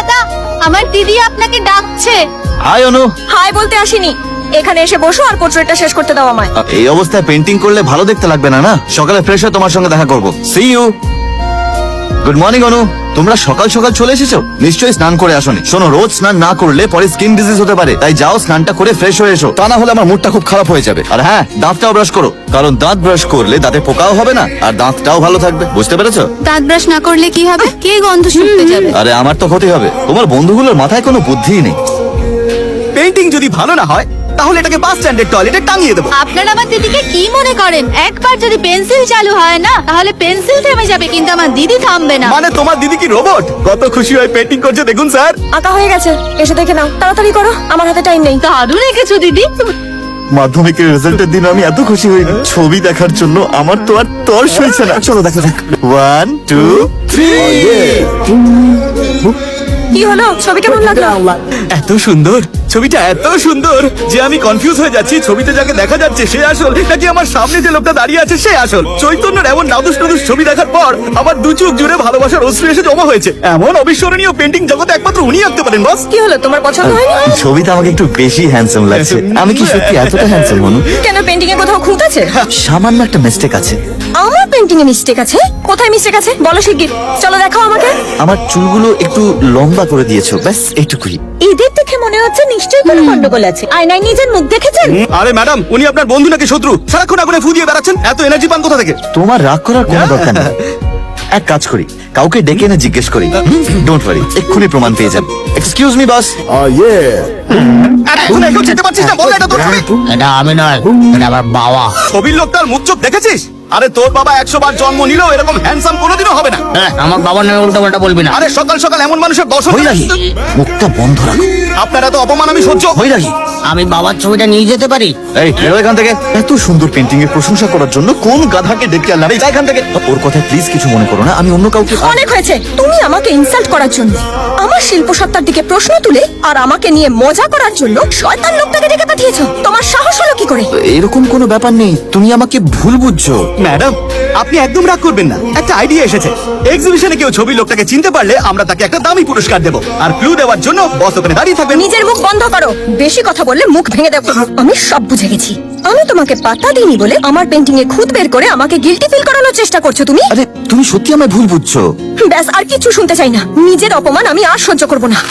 দাদা, আমার দিদি আপনাকে ডাকছে। হাই অনু। হাই বলতে আসিনি, এখানে এসে বসো আর পোর্ট্রেটটা শেষ করতে দাও আমায়। এই অবস্থায় পেন্টিং করলে ভালো দেখতে লাগবে না। সকালে ফ্রেশ হয়ে তোমার সঙ্গে দেখা করব। See you. Good morning Anu. তোমরা সকাল সকাল চলে এসেছো, নিশ্চয়ই স্নান করে আসোনি। শোনো, রোজ স্নান না করলে পরে স্কিন ডিজিজ হতে পারে, তাই যাও স্নানটা করে ফ্রেশ হয়ে এসো, তা না হলে আমার মুডটা খুব খারাপ হয়ে যাবে। আর হ্যাঁ, দাঁতটাও ব্রাশ করো, কারণ দাঁত ব্রাশ করলে দাঁতে পোকাও হবে না আর দাঁতটাও ভালো থাকবে। বুঝতে পেরেছো? দাঁত ব্রাশ না করলে কি হবে? কে গন্ধ শুকতে যাবে? আরে আমার তো ক্ষতি হবে। তোমার বন্ধুগুলোর মাথায় কোনো বুদ্ধিই নেই। পেন্টিং যদি ভালো না হয় তাহলে এটাকে বাস স্ট্যান্ডের টয়লেটে টাঙিয়ে দেবো। আপনারা আমার দিদিকে কি মনে করেন? একবার যদি পেন্সিল চালু হয় না, তাহলে পেন্সিল থেমে যাবে, কিন্তু আমার দিদি থামবে না। মানে তোমার দিদি কি রোবট? কত খুশি হয়ে পেন্টিং করছে দেখুন স্যার। আঁকা হয়ে গেছে, এসে দেখে নাও, তাড়াতাড়ি করো, আমার হাতে টাইম নেই। দারুণ এঁকেছো দিদি। মাধ্যমিকের রেজাল্টের দিন আমি এত খুশি হইনি, ছবি দেখার জন্য আমার তো আর তর সইছে না। চলো দেখা যাক। 1 2 3। কি হলো, ছবি কেমন লাগলো? এত সুন্দর ছবিটা, এত সুন্দর যে আমি কনফিউজ হয়ে যাচ্ছি ছবিতে যাকে দেখা যাচ্ছে সে আসল নাকি আমার সামনে যে লোকটা দাঁড়িয়ে আছে সে আসল। চৈতন্যর এমন নাদুস নাদুস ছবি দেখার পর আমার দু চোখ জুড়ে ভালোবাসার অশ্রু এসে জমা হয়েছে। এমন অবিস্মরণীয় পেন্টিং জগতে একমাত্র উনি আঁকতে পারেন বস। কি হলো, তোমার পছন্দ হয়নি? ছবিতে আমাকে একটু বেশি হ্যান্ডসাম লাগছে। আমি কি সত্যি এতটা হ্যান্ডসাম অনু? কেন, পেন্টিং এ কোথাও খুঁত আছে? সামান্য একটা মিস্টেক আছে। আমার পেন্টিং এ মিস্টেক আছে? কোথায় মিস্টেক আছে বলো শিগগির। চলো দেখাও আমাকে। আমার চুলগুলো একটু লম্বা করে দিয়েছো, ব্যাস এইটুকুই। এদের দেখে মনে হচ্ছে নিশ্চয়ই কোনো গন্ডগোল আছে। আয়নায় নিজের মুখ দেখেছেন? আরে ম্যাডাম, উনি আপনার বন্ধু নাকি শত্রু? সারাক্ষণ আগুনে ফু দিয়ে বেড়াচ্ছেন, এত এনার্জি পান কোথা থেকে? তোমার রাগ করার কোনো দরকার নেই। এক কাজ করি, কাউকে ডেকে এনে জিজ্ঞেস করি। ডোন্ট ওয়ারি, এক্ষুনি প্রমাণ পেয়ে যাবে। এক্সকিউজ মি বস। এতক্ষণ এগিয়ে যেতে পারছিস না? বল এটা তোর ছবি। এটা আমি নয়, এটা আমার বাবা। ছবির লোকটার মুখ চোখ দেখেছিস? আরে তোর বাবা 100 বার জন্ম নিলেও এরকম হ্যান্ডসাম কোনোদিনও হবে না। হ্যাঁ, আমার বাবার নামে উল্টো পাল্টা বলবি না। আরে সকাল সকাল এমন মানুষের দর্শন হই রাখি, মুখটা বন্ধ রাখো। আপনার এত অপমান আমি সহ্য। হই রাখি। আমি বাবার ছবিটা নিয়ে যেতে পারি? এই বেরো এখান থেকে। এত সুন্দর পেন্টিং এর প্রশংসা করার জন্য কোন গাধাকে ডেকে আনলাম? এই যা এখান থেকে। ওর কথায় প্লিজ কিছু মনে করো না, আমি অন্য কাউকে। অনেক হয়েছে, তুমি আমাকে ইনসাল্ট করার জন্য, আমার শিল্পসত্তার দিকে প্রশ্ন তুলে আর আমাকে নিয়ে মজা করার জন্য শয়তান লোকটাকে ডেকে পাঠিয়েছো। তোমার সাহস হলো কি করে? এরকম কোনো ব্যাপার নেই, তুমি আমাকে ভুল বুঝছো। ম্যাডাম, আপনি একদম রাগ করবেন না। একটা আইডিয়া এসেছে। এক্সিবিশনে কেউ ছবির লোকটাকে চিনতে পারলে আমরা তাকে একটা দামি পুরস্কার দেব, আর ক্লু দেওয়ার জন্য বস ওখানে দাঁড়িয়ে থাকবেন। নিজের মুখ বন্ধ করো, বেশি কথা বললে মুখ ভেঙে দেবো। আমি সব বুঝে গেছি। আমি তোমাকে পাত্তা দিইনি বলে আমার পেন্টিং এ খুঁত বের করে আমাকে গিল্টি ফিল করানোর চেষ্টা করছো তুমি। আরে তুমি সত্যি আমায় ভুল বুঝছো। ব্যাস, আর কিছু শুনতে চাই না। নিজের অপমান আমি আর সহ্য করবো না।